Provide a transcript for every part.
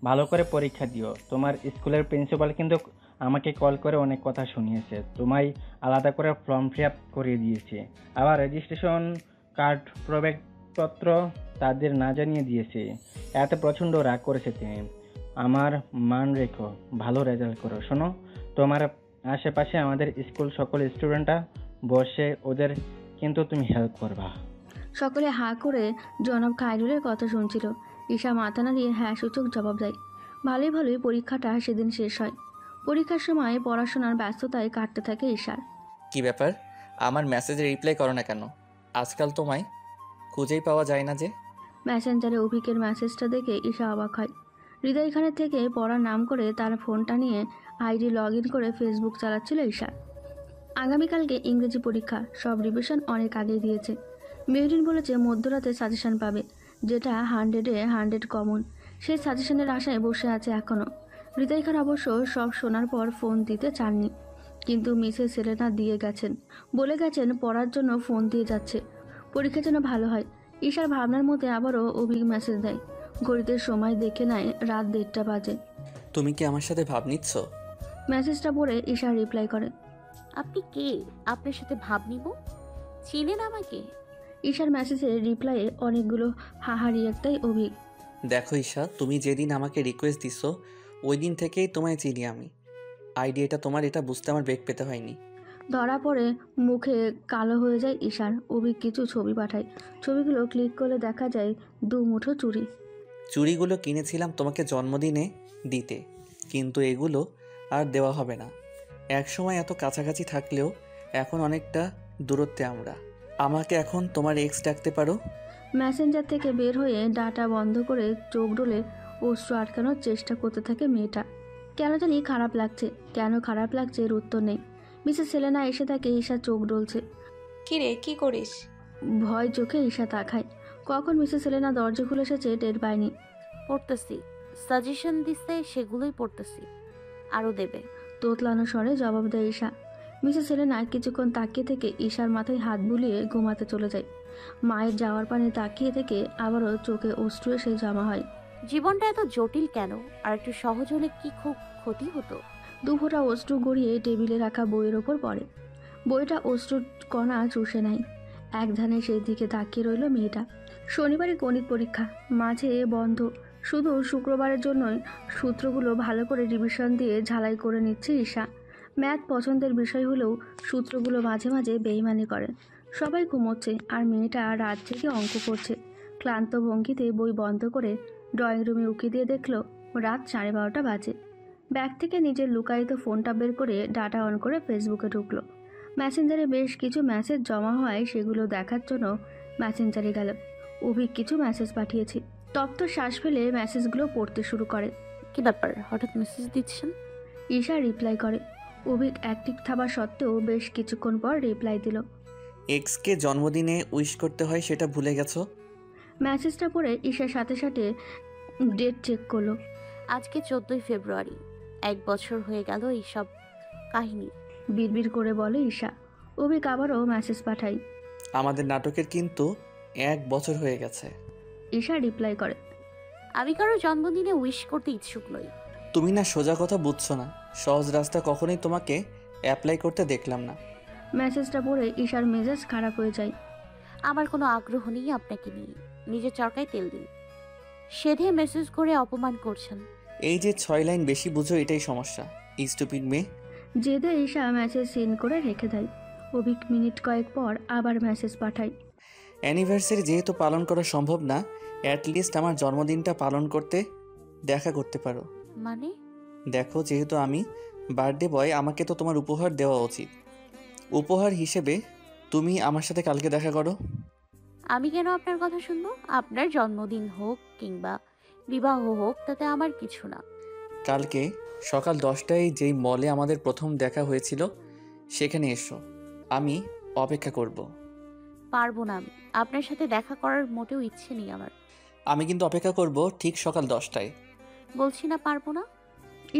ভালো করে পরীক্ষা দিও। তোমার স্কুলের প্রিন্সিপাল কিন্তু আমাকে কল করে অনেক কথা শুনিয়েছে। তোমায় আলাদা করে ফর্ম ফিল আপ করিয়ে দিয়েছে। আবার রেজিস্ট্রেশন কার্ড প্রবেশপত্র তাদের না জানিয়ে দিয়েছে। এতে প্রচণ্ড রাগ করেছে তিনি। আমার মান রেখো, ভালো রেজাল্ট করো। শোনো, তোমার আশেপাশে আমাদের স্কুল সকল স্টুডেন্টরা বসে, ওদের কিন্তু তুমি হেল্প করবা। সকলে হাঁ করে জনাব খায়রুলের কথা শুনছিল। ঈশা মাথা নাড়িয়ে হ্যাঁ সূচক জবাব দেয়। ভালোই ভালোই পরীক্ষাটা সেদিন শেষ হয়। পরীক্ষার সময় পড়াশোনার ব্যস্ততায় কাটতে থাকে ঈশার। কি ব্যাপার, আমার মেসেজে রিপ্লাই করো না কেন? আজকাল তোমায় খুঁজেই পাওয়া যায় না যে। মেসেঞ্জারে অভিকের মেসেজটা দেখে ঈশা অবাক হয়। হৃদয় খানের থেকে পড়ার নাম করে তার ফোনটা নিয়ে আইডি লগ ইন করে ফেসবুক চালাচ্ছিল ঈশা। আগামীকালকে ইংরেজি পরীক্ষা, সব রিভিশন অনেক আগেই দিয়েছে। মেহরিন বলেছে মধ্যরাতে সাজেশন পাবে, যেটা 100-এ 100 কমন। সেই সাজেশনের আশায় বসে আছে এখনও। হৃদয় খান অবশ্য সব শোনার পর ফোন দিতে চাননি, কিন্তু মিসেস সেলেনা দিয়ে গেছেন, বলে গেছেন পড়ার জন্য ফোন দিয়ে যাচ্ছে, পরীক্ষা যেন ভালো হয়। ঈশার ভাবনার মধ্যে আবারও অভিক মেসেজ দেয়। ঘড়িতে সময় দেখে নেয় রাত 1:30 বাজে। তুমি কি আমার সাথে ভাব নিচ্ছ? মেসেজটা পড়ে ঈশা রিপ্লাই করে। আপনি কে? আপনার সাথে ভাব নিব? চিনেন আমাকে? ঈশার মেসেজের রিপ্লাইয়ে অনেকগুলো হাহারি একটাই অভিক। দেখো ঈশা, তুমি যেদিন আমাকে রিকোয়েস্ট দিছো ওই দিন থেকেই তোমায় চিনি আমি। আইডিয়াটা তোমার, এটা বুঝতে আমার বেগ পেতে হয়নি। ধরা পড়ে মুখে কালো হয়ে যায় ঈশার। অভিক কিছু ছবি পাঠায়। ছবিগুলো ক্লিক করলে দেখা যায় 2 মুঠো চুড়ি। চুড়িগুলো কিনেছিলাম তোমাকে জন্মদিনে দিতে, কিন্তু এগুলো আর দেওয়া হবে না। একসময় এত কাছাকাছি থাকলেও এখন অনেকটা দূরত্বে আমরা। আমাকে এখন তোমার এক্স ডাকতে পারো। মেসেঞ্জার থেকে বের হয়ে ডাটা বন্ধ করে চোখ ডলে অশ্রু আটকানোর চেষ্টা করতে থাকে মেয়েটা। কেন জানি খারাপ লাগছে। কেন খারাপ লাগছে এর উত্তর নেই। মিসেস সেলেনা এসে তাকে ঈশা চোখ ডলছে। কি রে, কি করিস? ভয় চোখে ঈশা তাকায়। কখন মিসেস সেলেনা দরজা খুলে এসেছে টের পায়নি। পড়তেছি, সাজেশন দিছে সেগুলোই পড়তেছি, আরও দেবে। তোতলানো স্বরে জবাব দেয় ঈশা। মিসেস সেলেনা কিছুক্ষণ তাকিয়ে থেকে ঈশার মাথায় হাত বুলিয়ে ঘুমাতে চলে যায়। মায়ের যাওয়ার পানে তাকিয়ে থেকে আবারও চোখে অশ্রু এসে জমা হয়। জীবনটা এত জটিল কেন? আর একটু সহজ হলে কি খুব ক্ষতি হতো? 2 ফোঁটা অশ্রু গড়িয়ে টেবিলে রাখা বইয়ের ওপর পড়ে। বইটা অশ্রুর কণা চুষে নেয়। এক ধ্যানে সেই দিকে তাকিয়ে রইল মেয়েটা। শনিবারে গণিত পরীক্ষা, মাঝে বন্ধ। শুধু শুক্রবারের জন্যই সূত্রগুলো ভালো করে রিভিশন দিয়ে ঝালাই করে নিচ্ছে ঈশা। ম্যাথ পছন্দের বিষয় হলেও সূত্রগুলো মাঝে মাঝে বেইমানি করে। সবাই ঘুমোচ্ছে আর মেয়েটা রাত থেকে অঙ্ক করছে। ক্লান্ত ভঙ্গিতে বই বন্ধ করে ড্রয়িং রুমে উকি দিয়ে দেখল রাত 12:30 বাজে। ব্যাগ থেকে নিজের লুকায়িত ফোনটা বের করে ডাটা অন করে ফেসবুকে ঢুকলো। মেসেঞ্জারে বেশ কিছু মেসেজ জমা হয়, সেগুলো দেখার জন্য মেসেঞ্জারে গেল। অভিক কিছু মেসেজ পাঠিয়েছে। তপ্ত শ্বাস ফেলে মেসেজগুলো পড়তে শুরু করে। কি ব্যাপার, হঠাৎ মেসেজ দিচ্ছেন? ঈশা রিপ্লাই করে। অভিক অ্যাক্টিভ থাকা সত্ত্বেও বেশ কিছুক্ষণ পর রিপ্লাই দিল। এক্সকে জন্মদিনে উইশ করতে হয় সেটা ভুলে গেছো? মেসেজটা পড়ে ঈশার সাথে সাথে ডেট চেক করলো। আজকে 14ই ফেব্রুয়ারি। 1 বছর হয়ে গেল এইসব কাহিনী। বিড়বিড় করে বলে ঈশা। অভিক আবারও মেসেজ পাঠায়। আমাদের নাটকের কিন্তু 1 বছর হয়ে গেছে। ঈশা রিপ্লাই করে। আমি কারো জন্মদিনে উইশ করতে ইচ্ছুক নই। তুমি না সোজা কথা বুঝছো না। সহজ রাস্তা কখনোই তোমাকে অ্যাপ্লাই করতে দেখলাম না। মেসেজটা পড়ে ঈশার মেজাজ খারাপ হয়ে যায়। আমার কোনো আগ্রহ নেই আপনাকে নিয়ে। নিজের চরকায় তেল দিন। সেধে মেসেজ করে অপমান করছেন। এই যে 6 লাইন বেশি বুঝো, এটাই সমস্যা। স্টুপিড মেয়ে। জেদে ঈশা মেসেজ সেন্ড করে রেখে দেয়। অভিক মিনিট কয়েক পর আবার মেসেজ পাঠায়। অ্যানিভার্সারি যেহেতু পালন করা সম্ভব না, অ্যাটলিস্ট আমার জন্মদিনটা পালন করতে দেখা করতে পারো। মানে? দেখো, যেহেতু আমি বার্থডে বয়, আমাকে তো তোমার উপহার দেওয়া উচিত। উপহার হিসেবে তুমি আমার সাথে কালকে দেখা করো। আমি কেন আপনার কথা শুনবো? আপনার জন্মদিন হোক কিংবা বিবাহ হোক, তাতে আমার কিছু না। কালকে সকাল 10টায় যেই মলে আমাদের প্রথম দেখা হয়েছিল সেখানে এসো। আমি অপেক্ষা করব। পারবো না আমি। আপনার সাথে দেখা করার মোটেও ইচ্ছে নেই আমার। আমি কিন্তু অপেক্ষা করব ঠিক সকাল 10টায়। বলছি না পারবো না।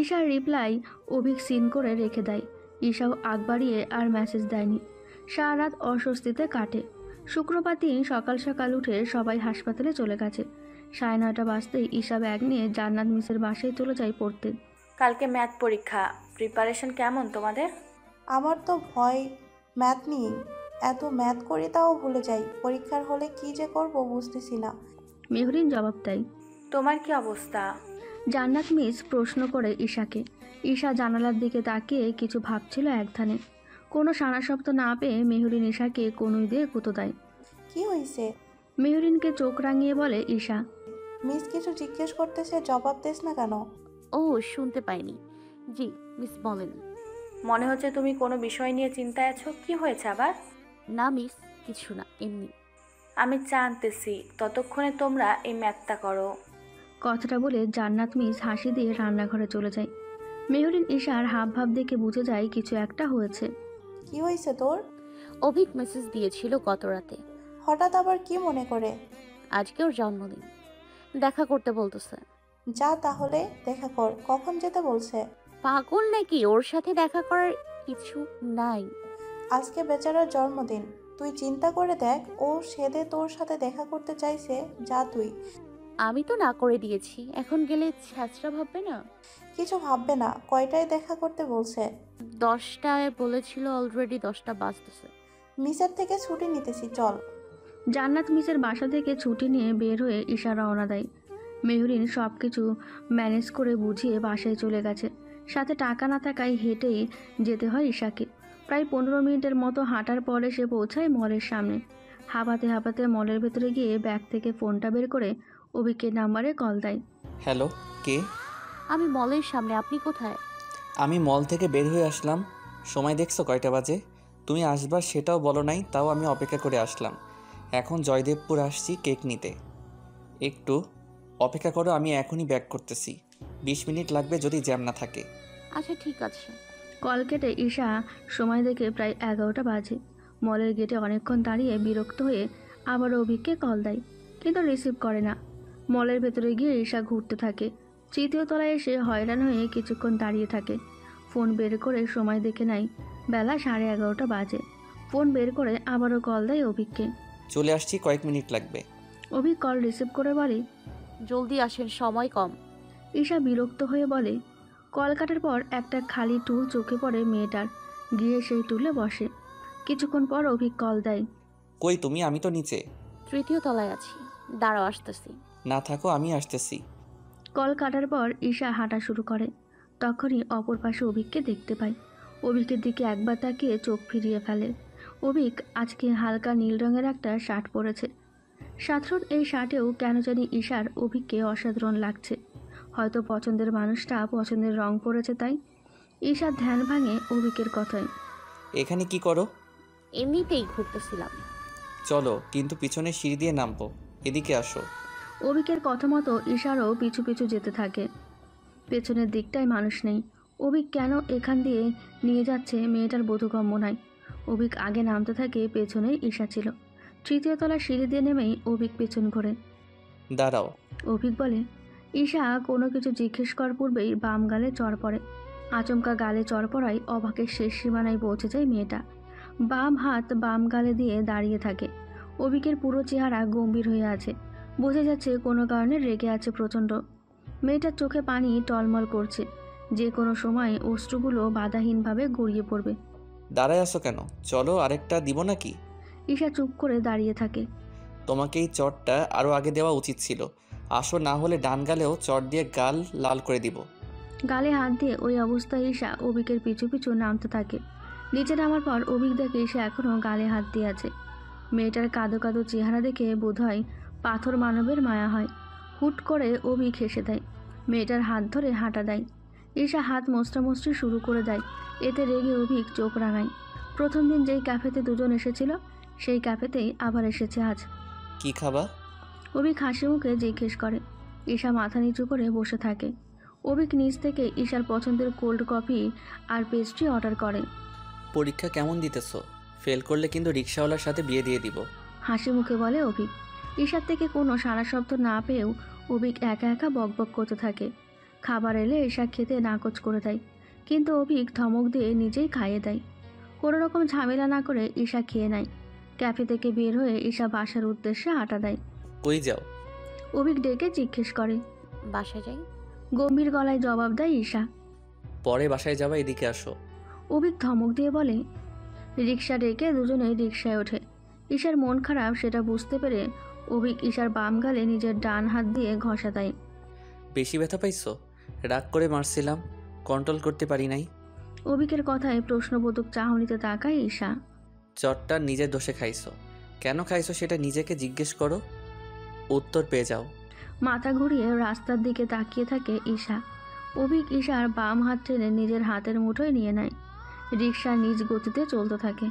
ঈশার রিপ্লাই অভিক সিন করে রেখে দেয়। ঈশাও আগ বাড়িয়ে আর মেসেজ দেয়নি। সারা রাত অস্বস্তিতে কাটে। শুক্রবার দিন সকাল সকাল উঠে সবাই হাসপাতালে চলে গেছে। 9:30 বাজতেই ঈশা ব্যাগ নিয়ে জান্নাত মিসের বাসায় চলে যায় পড়তে। কালকে ম্যাথ পরীক্ষা, প্রিপারেশন কেমন তোমাদের? আমার তো ভয় ম্যাথ নিয়ে। এত ম্যাথ করি তাও ভুলে যাই। পরীক্ষার হলে কি যে করব বুঝতেছি না। মেহরিন জবাব দেয়। তোমার কি অবস্থা? জান্নাত মিস প্রশ্ন করে ঈশাকে। ঈশা জানালার দিকে তাকিয়ে কিছু ভাবছিল একধানে। কোনো সাড়া শব্দ না পেয়ে মেহরিন ঈশাকে কনুই দিয়ে গুঁতো দেয়। কি হয়েছে? মেহরিনকে চোখ রাঙিয়ে বলে ঈশা। মিস কিছু জিজ্ঞেস করতেছে, জবাব দিস না কেন? ও শুনতে পাইনি। জি মিস বলেন। মনে হচ্ছে তুমি কোনো বিষয় নিয়ে চিন্তায় আছো। কি হয়েছে আবার? না মিস, কিছু না, এমনি। আমি চা আনতেছি, ততক্ষণে তোমরা এই ম্যাথটা করো। কথাটা বলে জান্নাত মিস হাসি দিয়ে রান্নাঘরে চলে যায়। মেহরিন ঈশার হাব ভাব দেখে বুঝে যায় কিছু একটা হয়েছে। কি হয়েছে তোর? অভিক মেসেজ দিয়েছিল গত রাতে। হঠাৎ আবার কি মনে করে? আজকে ওর জন্মদিন, দেখা করতে বলতেছে। যা তাহলে দেখা কর। কখন যেতে বলছে? পাগল নাকি? ওর সাথে দেখা করার কিছু নাই। আজকে বেচারার জন্মদিন, তুই চিন্তা করে দেখ। ও সেদে তোর সাথে দেখা করতে চাইছে। যা তুই। আমি তো না করে দিয়েছি, এখন গেলে ছ্যাঁচড়া ভাববে না? কিছু ভাববে না। কয়টায় দেখা করতে বলছে? 10টায় বলেছিল, অলরেডি 10টা বাজতেছে। মিসের থেকে ছুটি নিতেছি, চল। জান্নাত মিসের বাসা থেকে ছুটি নিয়ে বের হয়ে ঈশা রওনা দেয়। মেহরিন সব কিছু ম্যানেজ করে বুঝিয়ে বাসায় চলে গেছে। সাথে টাকা না থাকায় হেঁটেই যেতে হয় ঈশাকে। প্রায় 15 মিনিটের মতো হাঁটার পরে সে পৌঁছায় মলের সামনে। হাঁপাতে হাঁপাতে মলের ভেতরে গিয়ে ব্যাগ থেকে ফোনটা বের করে অভিকের নাম্বারে কল দেয়। হ্যালো, কে? আমি মলের সামনে, আপনি কোথায়? আমি মল থেকে বের হয়ে আসলাম। সময় দেখছো কয়টা বাজে? তুমি আসবা সেটাও বলো নাই, তাও আমি অপেক্ষা করে আসলাম। এখন জয়দেবপুর আসছি কেক নিতে। একটু অপেক্ষা করো, আমি এখনই ব্যাক করতেছি। 20 মিনিট লাগবে যদি জ্যাম না থাকে। আচ্ছা ঠিক আছে। কল কেটে ঈশা সময় দেখে প্রায় 11টা বাজে। মলের গেটে অনেকক্ষণ দাঁড়িয়ে বিরক্ত হয়ে আবার অভিককে কল দেয়, কিন্তু রিসিভ করে না। মলের ভেতরে গিয়ে ঈশা ঘুরতে থাকে। 3য় তলায় এসে হয়রান হয়ে কিছুক্ষণ দাঁড়িয়ে থাকে। ফোন বের করে সময় দেখে নেয় বেলা 11:30 বাজে। ফোন বের করে আবারও কল দেয় অভিককে। চলে আসছি, কয়েক মিনিট লাগবে। অভিক কল রিসিভ করে বলে, জলদি আসেন, সময় কম। ঈশা বিরক্ত হয়ে বলে। কল কাটার পর একটা খালি টুল চোখে পড়ে মেয়েটার। গিয়ে সেই টুলে বসে। কিছুক্ষণ পর অভিক কল দেয়। কই তুমি? আমি তো নিচে। 3য় তলায় আছি, দাঁড়াও আসতেছি। না থাকো, আমি আসতেছি। কল কাটার পর ঈশা হাঁটা শুরু করে। তখনই অপর পাশে অভিককে দেখতে পায়। অভিকের দিকে একবার তাকিয়ে চোখ ফিরিয়ে ফেলে। অভিক আজকে হালকা নীল রঙের একটা শার্ট পরেছে। সাধারণ এই শার্টেও কেন জানি ঈশার অভিককে অসাধারণ লাগছে। হয়তো পছন্দের মানুষটা পছন্দের রং পরেছে তাই। ঈশার ধ্যান ভাঙে অভিকের কথায়। এখানে কি করো? এমনিতেই ঘুরতেছিলাম। চলো, কিন্তু পিছনে সিঁড়ি দিয়ে নামবো। এদিকে আসো। অভিকের কথা মতো ঈশারও পিছু পিছু যেতে থাকে। পেছনের দিকটায় মানুষ নেই। অভিক কেন এখান দিয়ে নিয়ে যাচ্ছে মেয়েটার বোধগম্য নয়। অভিক আগে নামতে থাকে, পেছনেই ঈশা ছিল। 3য় তলার সিঁড়ি দিয়ে নেমেই অভিক পেছন ঘোরে। দাঁড়াও। অভিক বলে। ঈশা কোনো কিছু জিজ্ঞেস করার পূর্বেই বাম গালে চড় পড়ে। আচমকা গালে চড় পড়ায় অবাকের শেষ সীমানায় পৌঁছে যায় মেয়েটা। বাম হাত বাম গালে দিয়ে দাঁড়িয়ে থাকে। অভিকের পুরো চেহারা গম্ভীর হয়ে আছে। বোঝা যাচ্ছে কোনো কারণে রেগে আছে প্রচণ্ড। মেয়েটার চোখে পানি টলমল করছে। যে কোনো সময় অশ্রুগুলো বাধাহীনভাবে গড়িয়ে পড়বে। দাঁড়ায় আসো কেন? চলো, আরেকটা দিব নাকি? ঈশা চুপ করে দাঁড়িয়ে থাকে। তোমাকে এই চটটা আরও আগে দেওয়া উচিত ছিল। আসো, না হলে ডান গালেও চট দিয়ে গাল লাল করে দিব। গালে হাত দিয়ে ওই অবস্থায় ঈশা অভিকের পিছু পিছু নামতে থাকে। নিচে নামার পর অভিক দেখে ঈশা এখনও গালে হাত দিয়ে আছে। মেয়েটার কাঁদো কাঁদো চেহারা দেখে বোধহয় পাথর মানবের মায়া হয়। হুট করে অভিক হেসে দেয়। মেয়েটার হাত ধরে হাঁটা দেয়। ঈশা হাত মোছড়ামুছড়ি শুরু করে দেয়। এতে রেগে অভিক চোখ রাঙায়। প্রথম দিন যেই ক্যাফেতে দুজন এসেছিল সেই ক্যাফেতেই আবার এসেছে আজ। কি খাবা? অভিক হাসি মুখে জিজ্ঞেস করে। ঈশা মাথা নিচু করে বসে থাকে। অভিক নিজ থেকে ঈশার পছন্দের কোল্ড কফি আর পেস্ট্রি অর্ডার করে। পরীক্ষা কেমন দিতেছো? ফেল করলে কিন্তু রিক্সাওয়ালার সাথে বিয়ে দিয়ে দিব। হাসি মুখে বলে অভিক। ঈশার থেকে কোনো সাড়া শব্দ না পেয়েও অভিক একা একা বকবক করতে থাকে। খাবার এলে ঈশা খেতে নাকচ করে দেয়, কিন্তু অভিক ধমক দিয়ে নিজেই খাইয়ে দেয়। কোনো রকম ঝামেলা না করে ঈশা খেয়ে নেয়। ক্যাফে থেকে বের হয়ে ঈশা বাসার উদ্দেশ্যে হাঁটা দেয়। কই যাও? অভিক ডেকে জিজ্ঞেস করে। বাসা যাই। গম্ভীর গলায় জবাব দেয় ঈশা। পরে বাসায় যাবা, এদিকে আসো। অভিক ধমক দিয়ে বলে। রিক্সা ডেকে দুজনে রিক্সায় ওঠে। ঈশার মন খারাপ সেটা বুঝতে পেরে অভিক ঈশার বাম গালে নিজের ডান হাত দিয়ে ঘষা দেয়। বেশি ব্যথা পাইছো? রাগ করে মারছিলাম, কন্ট্রোল করতে পারি নাই। অভিকের কথায় প্রশ্নবোধক চাহনিতে তাকায় ঈশা। চটটা নিজের দোষে খাইছো, কেন খাইছো সেটা নিজেকে জিজ্ঞেস করো, উত্তর পেয়ে যাও। মাথা ঘুরিয়ে রাস্তার দিকে তাকিয়ে থাকে ঈশা। অভিক ঈশার বাম হাত টেনে নিজের হাতের মুঠোয় নিয়ে নেয়। রিক্সা নিজ গতিতে চলতে থাকে।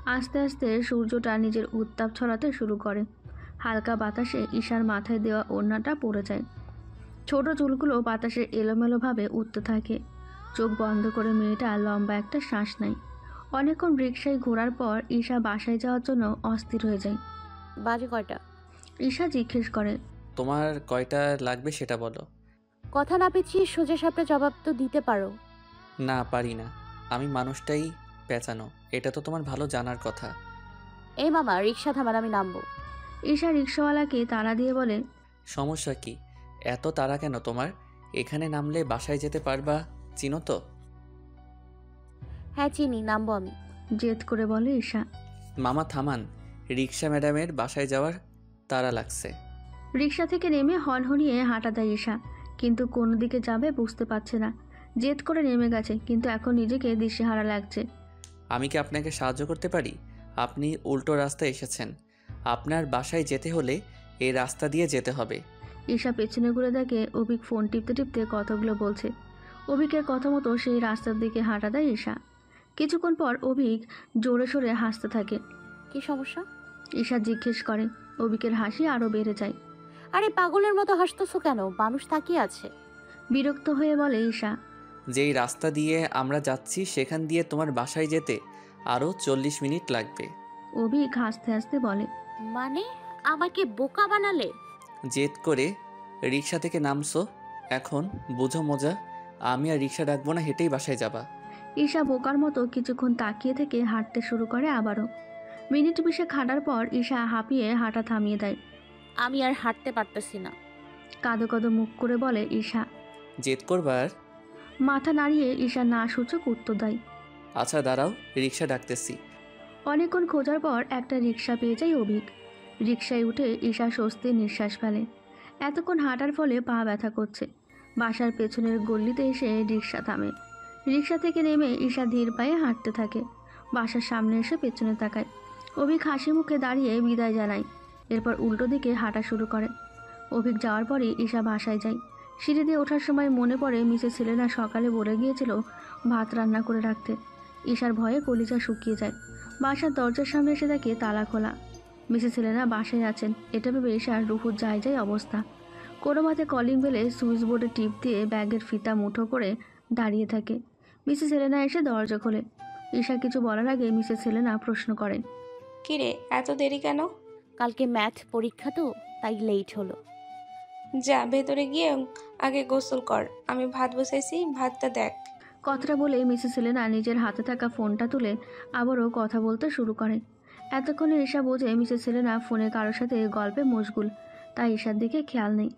আস্তে আস্তে সূর্যটা নিজের উত্তাপ ছড়াতে শুরু করে। হালকা বাতাসে ঈশার মাথায় দেওয়া ওড়নাটা পড়ে যায়। ছোট চুলগুলো বাতাসে এলোমেলোভাবে উঠতে থাকে। চোখ বন্ধ করে মেয়েটা লম্বা একটা শ্বাস নেয়। অনেকক্ষণ রিক্সায় ঘোরার পর ঈশা বাসায় যাওয়ার জন্য অস্থির হয়ে যায়। বাজে কয়টা? ঈশা জিজ্ঞেস করে। তোমার কয়টা লাগবে সেটা বলো। কথা না পেঁচিয়ে সোজা সাপটা জবাব তো দিতে পারো। না, পারি না। আমি মানুষটাই পেঁচানো, এটা তো তোমার ভালো জানার কথা। এই মামা, রিক্সা থামান, আমি নামবো। ঈশা রিক্সাওয়ালাকে তাড়া দিয়ে বলে। সমস্যা কি? এত তাড়া কেন তোমার? এখানে নামলে বাসায় যেতে পারবা, চিনো তো? হ্যাঁ চিনি, নামবো আমি। জেদ করে বলে ঈশা। মামা থামান, রিক্সা ম্যাডামের বাসায় যাওয়ার তাড়া লাগছে। রিক্সা থেকে নেমে হনহনিয়ে হাঁটা দেয় ঈশা, কিন্তু কোন দিকে যাবে বুঝতে পারছে না। জেদ করে নেমে গেছে, কিন্তু এখন নিজেকে দিশেহারা লাগছে। আমি কি আপনাকে সাহায্য করতে পারি? আপনি উল্টো রাস্তায় এসেছেন, আপনার বাসায় যেতে হলে এই রাস্তা দিয়ে যেতে হবে। ঈশা পেছনে ঘুরে দেখে অভিক ফোন টিপতে টিপতে কতগুলো বলছে। অভিকের কথা মতো সেই রাস্তার দিকে হাঁটা দেয় ঈশা। কিছুক্ষণ পর অভিক জোরে সোরে হাসতে থাকে। কি সমস্যা? ঈশা জিজ্ঞেস করে। অভিকের হাসি আরও বেড়ে যায়। আরে পাগলের মতো হাসতেছো কেন? মানুষ তাকিয়ে আছে। বিরক্ত হয়ে বলে ঈশা। যেই রাস্তা দিয়ে আমরা যাচ্ছি সেখান দিয়ে তোমার বাসায় যেতে আরও 40 মিনিট লাগবে। অভিক হাসতে হাসতে বলে। মানে আমাকে বোকা বানালে? জেদ করে রিক্সা থেকে নামছো, এখন বুঝো মজা। আমি আর রিক্সা ডাকবো না, হেঁটেই বাসায় যাবা। ঈশা বোকার মতো কিছুক্ষণ তাকিয়ে থেকে হাঁটতে শুরু করে আবারও। মিনিট 20 হাঁটার পর ঈশা হাঁপিয়ে হাঁটা থামিয়ে দেয়। আমি আর হাঁটতে পারতেছি না। কাঁদো কাঁদো মুখ করে বলে ঈশা। জেদ করবার? মাথা নাড়িয়ে ঈশা না সূচক উত্তর দেয়। আচ্ছা দাঁড়াও, রিক্সা ডাকতেছি। অনেকক্ষণ খোঁজার পর একটা রিক্সা পেয়ে যায় অভিক। রিক্সায় উঠে ঈশা স্বস্তির নিঃশ্বাস ফেলে। এতক্ষণ হাঁটার ফলে পা ব্যথা করছে। বাসার পেছনের গল্লিতে এসে রিক্সা থামে। রিক্সা থেকে নেমে ঈশা ধীর পায়ে হাঁটতে থাকে। বাসার সামনে এসে পেছনে তাকায়। অভিক হাসি মুখে দাঁড়িয়ে বিদায় জানায়। এরপর উল্টো দিকে হাঁটা শুরু করে। অভিক যাওয়ার পরই ঈশা বাসায় যায়। সিঁড়ি দিয়ে ওঠার সময় মনে পড়ে মিসেস সেলেনা সকালে বলে গিয়েছিল ভাত রান্না করে রাখতে। ঈশার ভয়ে কলিজা শুকিয়ে যায়। বাসার দরজার সামনে এসে দেখে তালা খোলা। মিসেস সেলেনা বাসায় আছেন এটা ভেবে ঈশার রুহুর যায় অবস্থা। কোনো মতে কলিং বেলে সুইচ বোর্ডে টিপ দিয়ে ব্যাগের ফিতা মুঠো করে দাঁড়িয়ে থাকে। মিসেস সেলেনা এসে দরজা খোলে। ঈশা কিছু বলার আগে মিসেস সেলেনা প্রশ্ন করেন। কিরে এত দেরি কেন? কালকে ম্যাথ পরীক্ষা তো, তাই লেট হলো। যা ভেতরে গিয়ে আগে গোসল কর, আমি ভাত বসাইছি, ভাতটা দেখ। কথাটা বলে মিসেস সেলেনা নিজের হাতে থাকা ফোনটা তুলে আবারও কথা বলতে শুরু করে। এতক্ষণে ঈশা বোঝে মিসেস সেলেনা ফোনে কারোর সাথে গল্পে মশগুল, তাই ঈশার দিকে খেয়াল নেই।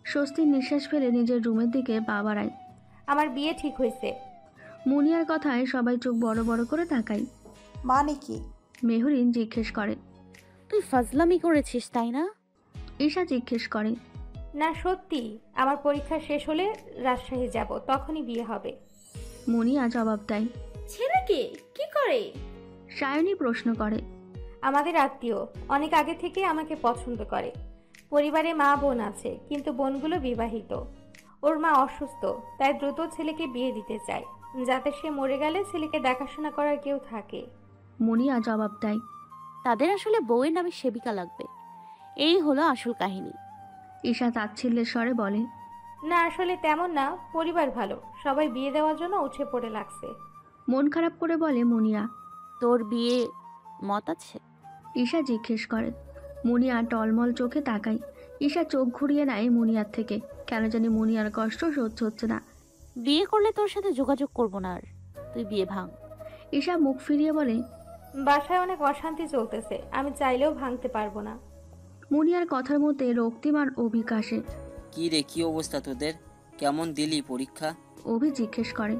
স্বস্তির নিঃশ্বাস ফেলে নিজের রুমের দিকে পা বাড়ায়। আমার বিয়ে ঠিক হয়েছে। মুনিয়ার কথায় সবাই চোখ বড় বড় করে তাকায়। মানে কি? মেহরিন জিজ্ঞেস করে। তুই ফাজলামি করেছিস তাই না? ঈশা জিজ্ঞেস করে। না সত্যি, আমার পরীক্ষা শেষ হলে রাজশাহী যাব, তখনই বিয়ে হবে। মুনিয়া জবাব দেয়। ছেলেকে কি করে? সায়নী প্রশ্ন করে। আমাদের আত্মীয়, অনেক আগে থেকে আমাকে পছন্দ করে। পরিবারে মা বোন আছে, কিন্তু বোনগুলো বিবাহিত। ওর মা অসুস্থ, তাই দ্রুত ছেলেকে বিয়ে দিতে চায়, যাতে সে মরে গেলে ছেলেকে দেখাশোনা করার কেউ থাকে। মুনিয়া জবাব দেয়। তাদের আসলে বউয়ের নামে সেবিকা লাগবে, এই হলো আসল কাহিনী। ঈশা তাচ্ছিল্যের স্বরে বলে। না আসলে তেমন না, পরিবার ভালো, সবাই বিয়ে দেওয়ার জন্য উঠে পড়ে লাগছে। মন খারাপ করে বলে মুনিয়া। তোর বিয়ে মত আছে? ঈশা জিজ্ঞেস করে। মুনিয়া টলমল চোখে তাকায়। ঈশা চোখ ঘুরিয়ে নেয় মুনিয়ার থেকে। কেন জানি মুনিয়ার কষ্ট সহ্য হচ্ছে না। বিয়ে করলে তোর সাথে যোগাযোগ করব না আর, তুই বিয়ে ভাঙ। ঈশা মুখ ফিরিয়ে বলে। বাসায় অনেক অশান্তি চলতেছে, আমি চাইলেও ভাঙতে পারবো না। মুনিয়ার কথার মধ্যে রক্তিমান অভিক আসে। কি রে, কি অবস্থা তোদের? কেমন দিলি পরীক্ষা? অভি জিজ্ঞেস করে।